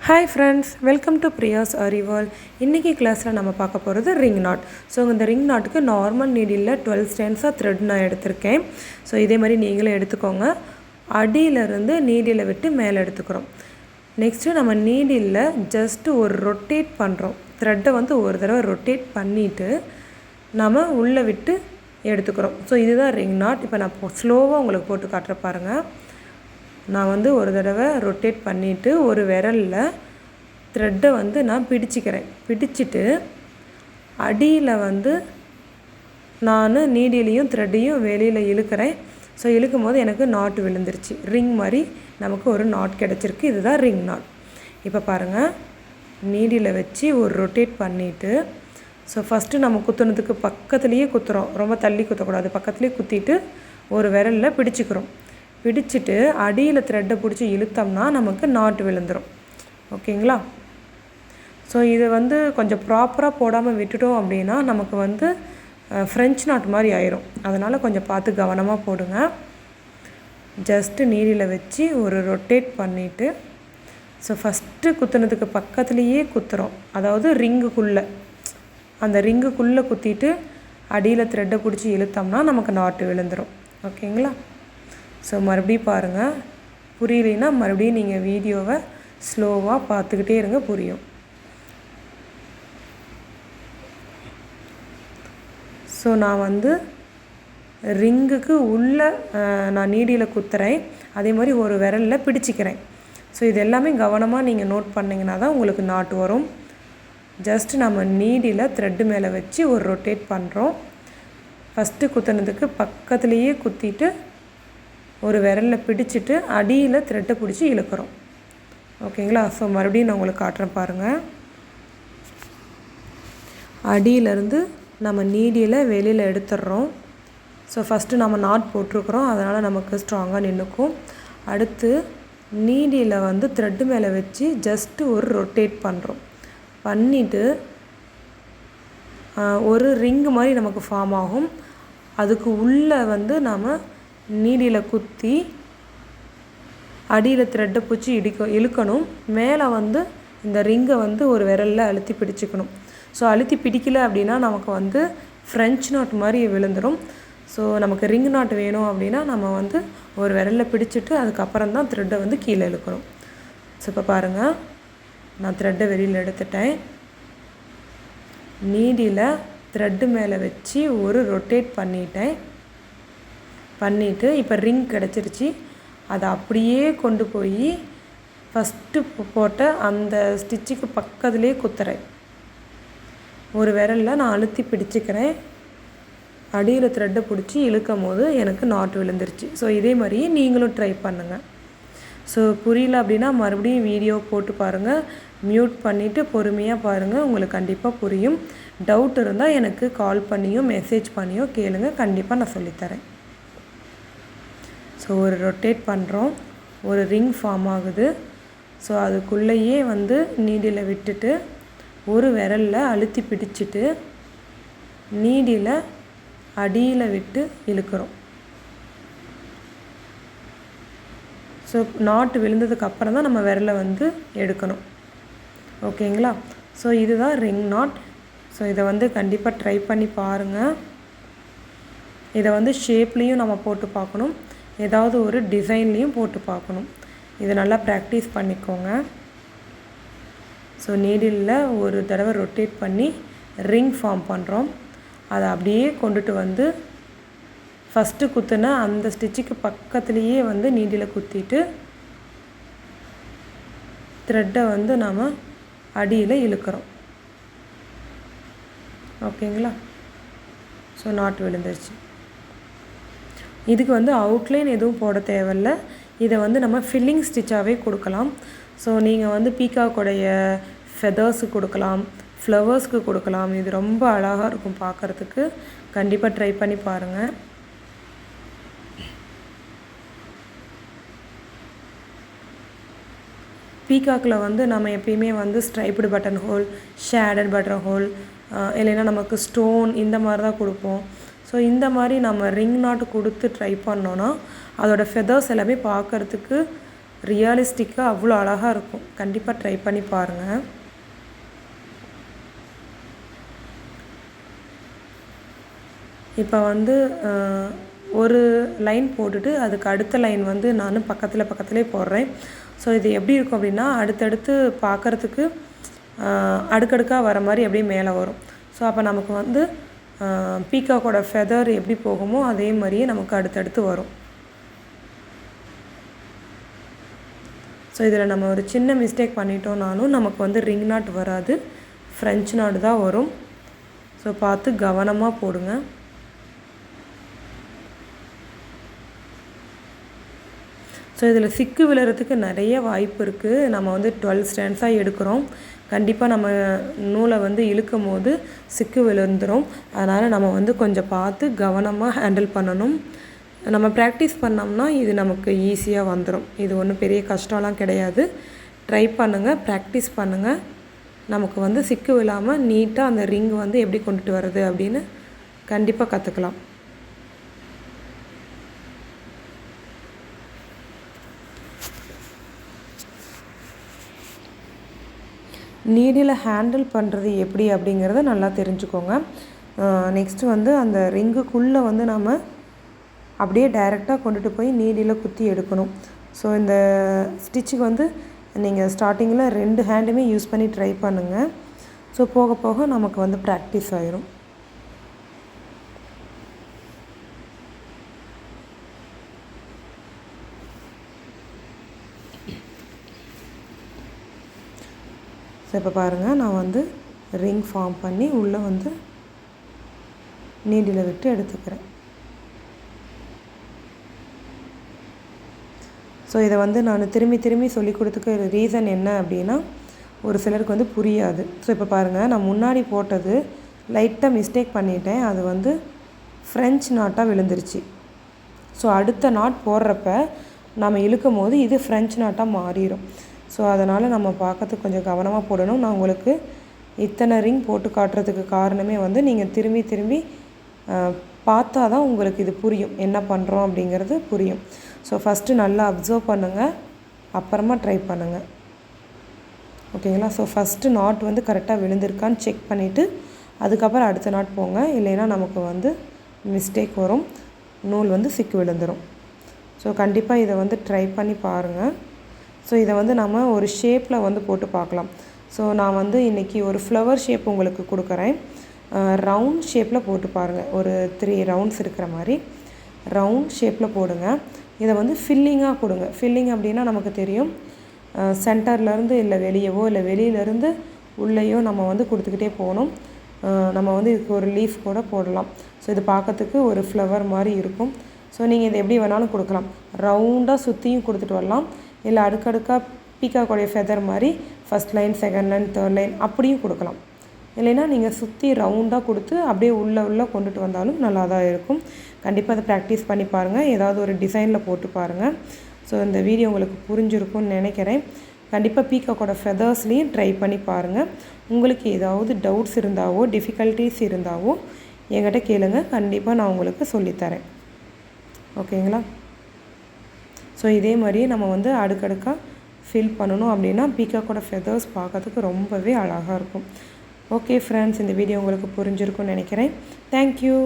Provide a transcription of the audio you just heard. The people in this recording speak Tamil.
Hi friends, welcome to Priya's Aari World. இன்னைக்கு கிளாஸ்ல நம்ம பார்க்க போறது ring knot. ஸோ இந்த ring knotக்கு நார்மல் நீடில்ல 12 ஸ்ட்ராண்ட்ஸா thread நான் எடுத்திருக்கேன். ஸோ இதே மாதிரி நீங்களும் எடுத்துக்கோங்க. அடியில இருந்து நீடில விட்டு மேலே எடுத்துக்கிறோம். நெக்ஸ்ட் நம்ம நீடில்ல ஜஸ்ட் ஒரு ரொட்டேட் பண்றோம். thread வந்து ஒரு தடவை ரொட்டேட் பண்ணிட்டு நாம உள்ள விட்டு எடுத்துக்கிறோம். ஸோ இதுதான் ring knot. இப்போ நான் ஸ்லோவா உங்களுக்கு போட்டு காட்ற பாருங்க. நான் வந்து ஒரு தடவை ரொட்டேட் பண்ணிட்டு ஒரு விரல்ல த்ரெட்டை வந்து நான் பிடிச்சிக்கிறேன். பிடிச்சிட்டு அடியில் வந்து நான் நீடிலையும் த்ரெட்டையும் வெளியில் இழுக்கிறேன். ஸோ இழுக்கும் போது எனக்கு நாட் விழுந்துருச்சு. ரிங் மாதிரி நமக்கு ஒரு நாட் கிடச்சிருக்கு. இதுதான் ரிங் நாட். இப்போ பாருங்கள், நீடியில் வச்சு ஒரு ரொட்டேட் பண்ணிவிட்டு ஸோ ஃபஸ்ட்டு நம்ம குத்துனதுக்கு பக்கத்துலேயே குத்துறோம். ரொம்ப தள்ளி குத்தக்கூடாது. பக்கத்துலேயே குத்திட்டு ஒரு விரலில் பிடிச்சிக்கிறோம். பிடிச்சிட்டு அடியில் த்ரெட்டை பிடிச்சி இழுத்தோம்னா நமக்கு நாட் விழுந்துடும். ஓகேங்களா? ஸோ இது வந்து கொஞ்சம் ப்ராப்பராக போடாமல் விட்டுட்டோம் அப்படின்னா நமக்கு வந்து ஃப்ரெஞ்ச் நாட் மாதிரி ஆயிரும். அதனால் கொஞ்சம் பார்த்து கவனமாக போடுங்க. ஜஸ்ட்டு நீடில் வச்சு ஒரு ரொட்டேட் பண்ணிவிட்டு ஸோ ஃபஸ்ட்டு குத்துனதுக்கு பக்கத்துலேயே குத்துறோம். அதாவது ரிங்குக்குள்ளே, அந்த ரிங்குக்குள்ளே குத்திட்டு அடியில் த்ரெட்டை பிடிச்சி இழுத்தோம்னா நமக்கு நாட்டு விழுந்துடும். ஓகேங்களா? ஸோ மறுபடியும் பாருங்கள். புரியலைன்னா மறுபடியும் நீங்கள் வீடியோவை ஸ்லோவாக பார்த்துக்கிட்டே இருங்க, புரியும். ஸோ நான் வந்து ரிங்குக்கு உள்ளே நான் நீடியில் குத்துறேன். அதே மாதிரி ஒரு விரலில் பிடிச்சிக்கிறேன். ஸோ இது எல்லாமே கவனமாக நீங்கள் நோட் பண்ணிங்கன்னா தான் உங்களுக்கு நாட்டு வரும். ஜஸ்ட் நம்ம நீடியில் த்ரெட்டு மேலே வச்சு ஒரு ரொட்டேட் பண்ணுறோம். ஃபஸ்ட்டு குத்துனதுக்கு பக்கத்துலேயே குத்திட்டு ஒரு விரலில் பிடிச்சிட்டு அடியில் த்ரெட்டை பிடிச்சி இழுக்கிறோம். ஓகேங்களா? ஸோ மறுபடியும் நான் உங்களுக்கு காட்டுறேன் பாருங்கள். அடியிலேருந்து நம்ம நீடியில் வெளியில் எடுத்துடுறோம். ஸோ ஃபஸ்ட்டு நம்ம நாட் போட்டிருக்கிறோம், அதனால் நமக்கு ஸ்ட்ராங்காக நின்றுக்கும். அடுத்து நீடியில் வந்து த்ரெட்டு மேலே வச்சு ஜஸ்ட்டு ஒரு ரொட்டேட் பண்ணுறோம். பண்ணிவிட்டு ஒரு ரிங்கு மாதிரி நமக்கு ஃபார்ம் ஆகும். அதுக்கு உள்ளே வந்து நாம் நீடியில் குத்தி அடியில் த்ரெட்டை பிடிச்சி இழுக்கணும். மேலே வந்து இந்த ரிங்கை வந்து ஒரு விரலில் அழுத்தி பிடிச்சிக்கணும். ஸோ அழுத்தி பிடிக்கல அப்படின்னா நமக்கு வந்து ஃப்ரெஞ்ச் நாட் மாதிரி விழுந்துடும். ஸோ நமக்கு ரிங் நாட் வேணும் அப்படின்னா நம்ம வந்து ஒரு விரலில் பிடிச்சிட்டு அதுக்கப்புறம் தான் த்ரெட்டை வந்து கீழே இழுக்கணும். ஸோ இப்போ பாருங்கள், நான் த்ரெட்டை வெளியில் எடுத்துட்டேன். நீடியில் த்ரெட்டு மேலே வச்சு ஒரு ரொட்டேட் பண்ணிவிட்டு இப்போ ரிங் கிடச்சிருச்சு. அதை அப்படியே கொண்டு போய் ஃபஸ்ட்டு போட்ட அந்த ஸ்டிச்சுக்கு பக்கத்துலேயே குத்துறேன். ஒரு விரலில் நான் அழுத்தி பிடிச்சிக்கிறேன். அடியில் த்ரெட்டை பிடிச்சி இழுக்கும் போது எனக்கு நாட் விழுந்துருச்சு. ஸோ இதே மாதிரியே நீங்களும் ட்ரை பண்ணுங்கள். ஸோ புரியல அப்படின்னா மறுபடியும் வீடியோ போட்டு பாருங்கள். மியூட் பண்ணிவிட்டு பொறுமையாக பாருங்கள். உங்களுக்கு கண்டிப்பாக புரியும். டவுட் இருந்தால் எனக்கு கால் பண்ணியோ மெசேஜ் பண்ணியோ கேளுங்க. கண்டிப்பாக நான் சொல்லித்தரேன். ஸோ ஒரு ரொட்டேட் பண்ணுறோம். ஒரு ரிங் ஃபார்ம் ஆகுது. ஸோ அதுக்குள்ளேயே வந்து நீடியில் விட்டுட்டு ஒரு விரலில் அழுத்தி பிடிச்சிட்டு நீடியில் அடியில் விட்டு இழுக்கிறோம். ஸோ நாட்டு விழுந்ததுக்கு அப்புறம் தான் நம்ம விரலை வந்து எடுக்கணும். ஓகேங்களா? ஸோ இதுதான் ரிங் நாட். ஸோ இதை வந்து கண்டிப்பாக ட்ரை பண்ணி பாருங்கள். இதை வந்து ஷேப்லேயும் நம்ம போட்டு பார்க்கணும், ஏதாவது ஒரு டிசைன்லேயும் போட்டு பார்க்கணும். இதை நல்லா ப்ராக்டிஸ் பண்ணிக்கோங்க. ஸோ நீடிலில் ஒரு தடவை ரொட்டேட் பண்ணி ரிங் ஃபார்ம் பண்ணுறோம். அதை அப்படியே கொண்டுட்டு வந்து ஃபஸ்ட்டு குத்துன அந்த ஸ்டிச்சுக்கு பக்கத்துலேயே வந்து நீடியில் குத்திட்டு த்ரெட்டை வந்து நாம் அடியில் இழுக்கிறோம். ஓகேங்களா? ஸோ நாட் விழுந்துருச்சு. இதுக்கு வந்து அவுட்லைன் எதுவும் போட தேவையில்ல. இதை வந்து நம்ம ஃபில்லிங் ஸ்டிச்சாகவே கொடுக்கலாம். ஸோ நீங்கள் வந்து பீகாக்கோடைய ஃபெதர்ஸுக்கு கொடுக்கலாம், ஃப்ளவர்ஸ்க்கு கொடுக்கலாம். இது ரொம்ப அழகாக இருக்கும் பார்க்குறதுக்கு. கண்டிப்பாக ட்ரை பண்ணி பாருங்கள். பீகாக்கில் வந்து நம்ம எப்பயுமே வந்து striped button whole, shaded button whole, இல்லைன்னா நமக்கு ஸ்டோன் இந்த மாதிரி தான் கொடுப்போம். ஸோ இந்த மாதிரி நம்ம ரிங் நாட் கொடுத்து ட்ரை பண்ணோன்னா அதோடய ஃபெதர்ஸ் எல்லாமே பார்க்குறதுக்கு ரியலிஸ்டிக்காக அவ்வளோ அழகாக இருக்கும். கண்டிப்பாக ட்ரை பண்ணி பாருங்கள். இப்போ வந்து ஒரு லைன் போட்டுட்டு அதுக்கு அடுத்த லைன் வந்து நான் பக்கத்துலேயே போடுறேன். ஸோ இது எப்படி இருக்கும் அப்படின்னா, அடுத்தடுத்து பார்க்குறதுக்கு அடுக்கடுக்காக வர மாதிரி அப்படியே மேலே வரும். ஸோ அப்போ நமக்கு வந்து பீகாக்கோட ஃபெதர் எப்படி போகுமோ அதே மாதிரியே நமக்கு அடுத்தடுத்து வரும். ஸோ இதில் நம்ம ஒரு சின்ன மிஸ்டேக் பண்ணிட்டோம்னாலும் நமக்கு வந்து ரிங் நாட் வராது, ஃப்ரெஞ்ச் நாட் தான் வரும். ஸோ பார்த்து கவனமாக போடுங்க. ஸோ இதில் சிக்கு விழுறதுக்கு நிறைய வாய்ப்பு இருக்குது. நம்ம வந்து 12 ஸ்டாண்ட்ஸாக எடுக்கிறோம். கண்டிப்பாக நம்ம நூலை வந்து இழுக்கும் போது சிக்கு விழுந்துடும். அதனால் நம்ம வந்து கொஞ்சம் பார்த்து கவனமாக ஹேண்டில் பண்ணணும். நம்ம ப்ராக்டிஸ் பண்ணோம்னா இது நமக்கு ஈஸியாக வந்துடும். இது ஒன்றும் பெரிய கஷ்டம்லாம் கிடையாது. ட்ரை பண்ணுங்கள், ப்ராக்டிஸ் பண்ணுங்கள். நமக்கு வந்து சிக்கு விழாமல் நீட்டாக அந்த ரிங் வந்து எப்படி கொண்டுட்டு வர்றது அப்படின்னு கண்டிப்பாக கற்றுக்கலாம். நீடில் ஹேண்டில் பண்ணுறது எப்படி அப்படிங்கிறத நல்லா தெரிஞ்சுக்கோங்க. நெக்ஸ்ட்டு வந்து அந்த ரிங்குக்குள்ளே வந்து நம்ம அப்படியே டைரெக்டாக கொண்டுட்டு போய் நீடில் குத்தி எடுக்கணும். ஸோ இந்த ஸ்டிச்சுக்கு வந்து நீங்கள் ஸ்டார்டிங்கில் 2 ஹேண்டுமே யூஸ் பண்ணி ட்ரை பண்ணுங்கள். ஸோ போக போக நமக்கு வந்து ப்ராக்டிஸ் ஆயிரும். ஸோ இப்போ பாருங்கள், நான் வந்து ரிங் ஃபார்ம் பண்ணி உள்ளே வந்து நீடில் விட்டு எடுத்துக்கிறேன். ஸோ இதை வந்து நான் திரும்பி சொல்லி கொடுத்துக்க ரீசன் என்ன அப்படின்னா, ஒரு சிலருக்கு வந்து புரியாது. ஸோ இப்போ பாருங்கள், நான் முன்னாடி போட்டது லைட்டாக மிஸ்டேக் பண்ணிட்டேன். அது வந்து ஃப்ரெஞ்ச் நாட்டாக விழுந்துருச்சு. ஸோ அடுத்த நாட் போடுறப்ப நம்ம இழுக்கும் போது இது ஃப்ரெஞ்ச் நாட்டாக மாறிடும். ஸோ அதனால் நம்ம பார்க்கறதுக்கு கொஞ்சம் கவனமாக போடணும். நான் உங்களுக்கு இத்தனை ரிங் போட்டு காட்டுறதுக்கு காரணமே வந்து நீங்கள் திரும்பி பார்த்தா தான் உங்களுக்கு இது புரியும், என்ன பண்ணுறோம் அப்படிங்கிறது புரியும். ஸோ ஃபஸ்ட்டு நல்லா அப்சர்வ் பண்ணுங்கள், அப்புறமா ட்ரை பண்ணுங்கள். ஓகேங்களா? ஸோ ஃபஸ்ட்டு நாட் வந்து கரெக்டாக விழுந்திருக்கான்னு செக் பண்ணிவிட்டு அதுக்கப்புறம் அடுத்த நாட் போங்க. இல்லைன்னா நமக்கு வந்து மிஸ்டேக் வரும், நூல் வந்து சிக்கு விழுந்துடும். ஸோ கண்டிப்பாக இதை வந்து ட்ரை பண்ணி பாருங்கள். ஸோ இதை வந்து நம்ம ஒரு ஷேப்பில் வந்து போட்டு பார்க்கலாம். ஸோ நான் வந்து இன்றைக்கி ஒரு ஃப்ளவர் ஷேப் உங்களுக்கு கொடுக்குறேன். ரவுண்ட் ஷேப்பில் போட்டு பாருங்கள். ஒரு 3 ரவுண்ட்ஸ் இருக்கிற மாதிரி ரவுண்ட் ஷேப்பில் போடுங்க. இதை வந்து ஃபில்லிங்காக கொடுங்க. ஃபில்லிங் அப்படின்னா நமக்கு தெரியும், சென்டர்லேருந்து இல்லை வெளியவோ இல்லை வெளியிலேருந்து உள்ளேயோ நம்ம வந்து கொடுத்துக்கிட்டே போகணும். நம்ம வந்து இதுக்கு ஒரு லீஃப் கூட போடலாம். ஸோ இது பார்க்கறதுக்கு ஒரு ஃப்ளவர் மாதிரி இருக்கும். ஸோ நீங்கள் இதை எப்படி வேணாலும் கொடுக்கலாம். ரவுண்டாக சுற்றியும் கொடுத்துட்டு வரலாம், இல்லை அடுக்கடுக்காக பீகாக்கோடைய ஃபெதர் மாதிரி first line, second line, third line அப்படியும் கொடுக்கலாம். இல்லைன்னா நீங்கள் சுற்றி ரவுண்டாக கொடுத்து அப்படியே உள்ளே கொண்டுட்டு வந்தாலும் நல்லா தான் இருக்கும். கண்டிப்பாக அதை ப்ராக்டிஸ் பண்ணி பாருங்கள். ஏதாவது ஒரு டிசைனில் போட்டு பாருங்கள். ஸோ இந்த வீடியோ உங்களுக்கு புரிஞ்சிருக்கும்னு நினைக்கிறேன். கண்டிப்பாக பீகாக்கோட ஃபெதர்ஸ்லேயும் ட்ரை பண்ணி பாருங்கள். உங்களுக்கு ஏதாவது டவுட்ஸ் இருந்தாவோ டிஃபிகல்ட்டிஸ் இருந்தாவோ என்கிட்ட கேளுங்க, கண்டிப்பாக நான் உங்களுக்கு சொல்லித்தரேன். ஓகேங்களா? ஸோ இதே மாதிரியே நம்ம வந்து அடுக்கடுக்காக ஃபில் பண்ணணும். அப்படின்னா பீகாக்கோட ஃபெதர்ஸ் பார்க்கறதுக்கு ரொம்பவே அழகாக இருக்கும். ஓகே ஃப்ரெண்ட்ஸ், இந்த வீடியோ உங்களுக்கு புரிஞ்சிருக்கும்னு நினைக்கிறேன். தேங்க்யூ.